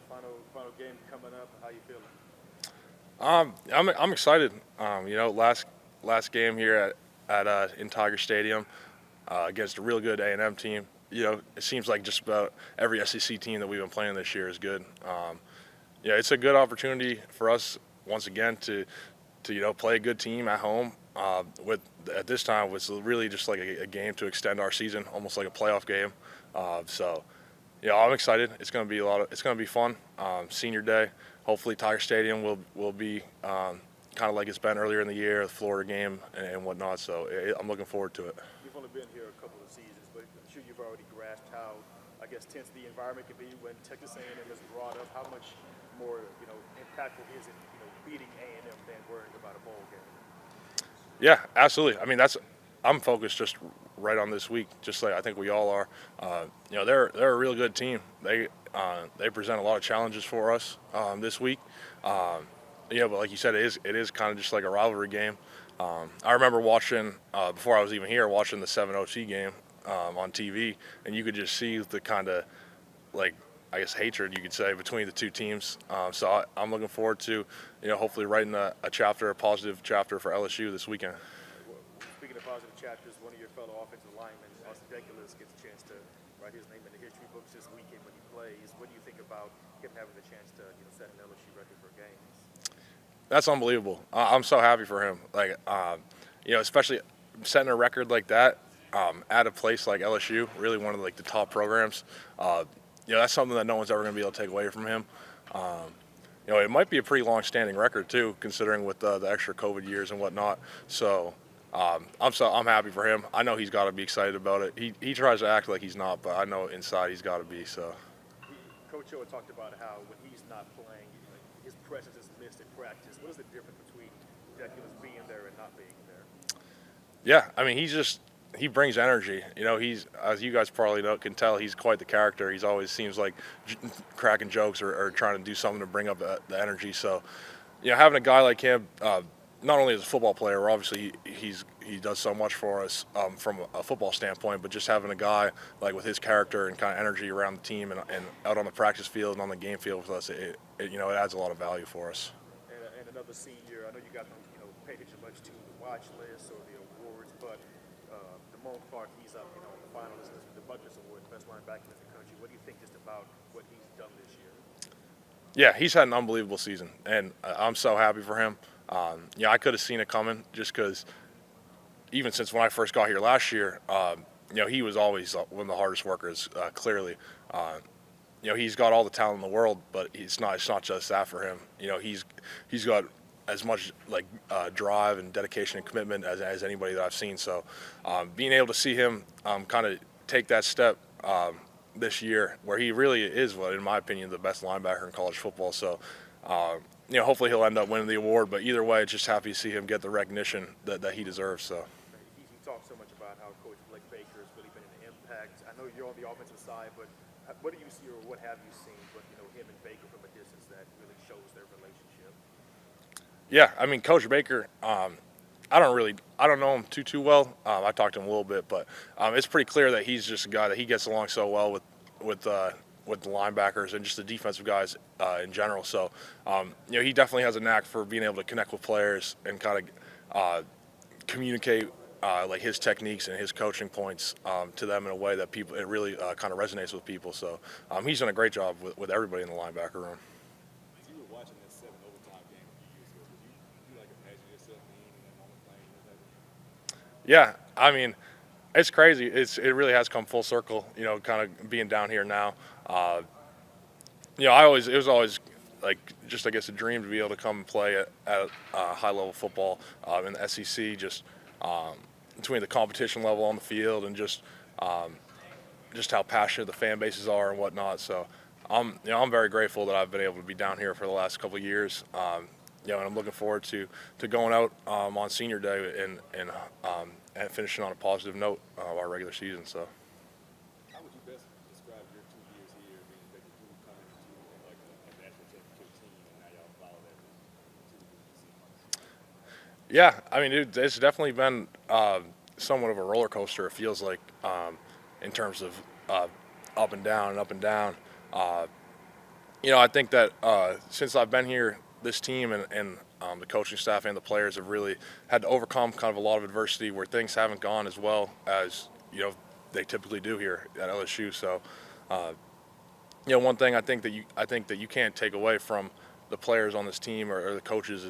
Final game coming up. How you feeling? I'm excited. Last game here at in Tiger Stadium against a real good A&M team. It seems like just about every SEC team that we've been playing this year is good. It's a good opportunity for us once again to play a good team at home. With at this time was really just like a game to extend our season, almost like a playoff game. I'm excited. It's going to be it's going to be fun. Senior day. Hopefully, Tiger Stadium will be kind of like it's been earlier in the year, the Florida game and whatnot. So I'm looking forward to it. You've only been here a couple of seasons, but I'm sure you've already grasped how, I guess, tense the environment can be when Texas A&M is brought up. How much more, impactful is it, beating A&M than worrying about a bowl game? Yeah, absolutely. I mean, I'm focused just right on this week, just like I think we all are. They're a real good team. They present a lot of challenges for us this week. But like you said, it is kind of just like a rivalry game. I remember watching before I was even here, watching the 7-OT game on TV, and you could just see the kind of like I guess hatred you could say between the two teams. I'm looking forward to hopefully writing a positive chapter for LSU this weekend. Well, speaking of positive chapters, one of your fellow offensive linemen, Austin Deculus, gets a chance to write his name in the history books this weekend when he plays. What do you think about him having the chance to set an LSU record for games? That's unbelievable. I'm so happy for him. Especially setting a record like that at a place like LSU, really one of the top programs. That's something that no one's ever going to be able to take away from him. It might be a pretty long-standing record too, considering with the extra COVID years and whatnot. So I'm happy for him. I know he's got to be excited about it. He tries to act like he's not, but I know inside he's got to be. So. Coach O talked about how when he's not playing, his presence is missed in practice. What is the difference between Deculus being there and not being there? Yeah, I mean he brings energy. He's, as you guys probably can tell, he's quite the character. He's always seems like cracking jokes or trying to do something to bring up the energy. So, having a guy like him, not only as a football player, obviously he does so much for us from a football standpoint, but just having a guy like with his character and kind of energy around the team and out on the practice field and on the game field with us, it adds a lot of value for us. And another senior, I know you got to pay attention much to the watch list or the awards, but Damone Clark, he's up on the finalist list for the Buttress Award, best linebacker in the country. What do you think just about what he's done this year? Yeah, he's had an unbelievable season, and I'm so happy for him. I could have seen it coming just because even since when I first got here last year, he was always one of the hardest workers, clearly. He's got all the talent in the world, but it's not just that for him. He's got as much drive and dedication and commitment as anybody that I've seen. So being able to see him kind of take that step this year, where he really is, in my opinion, the best linebacker in college football. So hopefully he'll end up winning the award. But either way, just happy to see him get the recognition that he deserves. So. He talked so much about how Coach Blake Baker has really been an impact. I know you're on the offensive side, but what do you see or what have you seen with him and Baker from a distance that really shows their relationship? Yeah, I mean, Coach Baker, I don't know him too well. I talked to him a little bit, but it's pretty clear that he's just a guy that he gets along so well with the linebackers and just the defensive guys in general. So, he definitely has a knack for being able to connect with players and kind of communicate like his techniques and his coaching points to them in a way that it really kind of resonates with people. So, he's done a great job with everybody in the linebacker room. As you were watching that 7 overtime game a few years ago, did you imagine yourself being in that moment playing that? Yeah, I mean, it's crazy. It really has come full circle. Kind of being down here now. It was always like just I guess a dream to be able to come and play at high level football in the SEC. Just between the competition level on the field and just how passionate the fan bases are and whatnot. So I'm very grateful that I've been able to be down here for the last couple of years. And I'm looking forward to going out on senior day and finishing on a positive note our regular season. So. How would you best describe your 2 years here, being that you coming to like a national championship team, and now y'all follow that with 2 seasons? Yeah, I mean, it's definitely been somewhat of a roller coaster. It feels like in terms of up and down and up and down. I think that since I've been here, this team and the coaching staff and the players have really had to overcome kind of a lot of adversity where things haven't gone as well as they typically do here at LSU. So, one thing I think that you can't take away from the players on this team or the coaches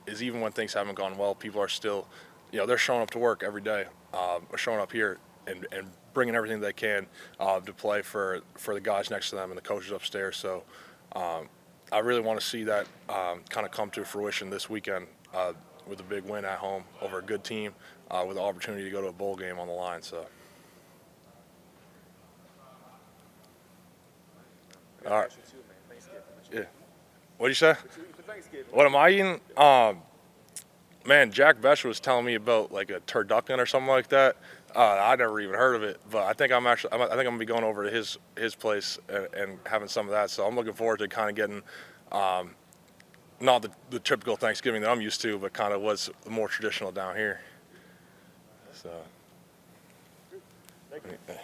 is even when things haven't gone well, people are still, they're showing up to work every day, or showing up here and bringing everything they can to play for the guys next to them and the coaches upstairs. So I really want to see that kind of come to fruition this weekend with a big win at home over a good team with the opportunity to go to a bowl game on the line. So. All right. Yeah. What'd you say? What am I eating? Man, Jack Besh was telling me about like a turducken or something like that. I never even heard of it, but I think I think I'm gonna be going over to his place and having some of that. So I'm looking forward to kind of getting, not the typical Thanksgiving that I'm used to, but kind of what's more traditional down here. So. Thank you.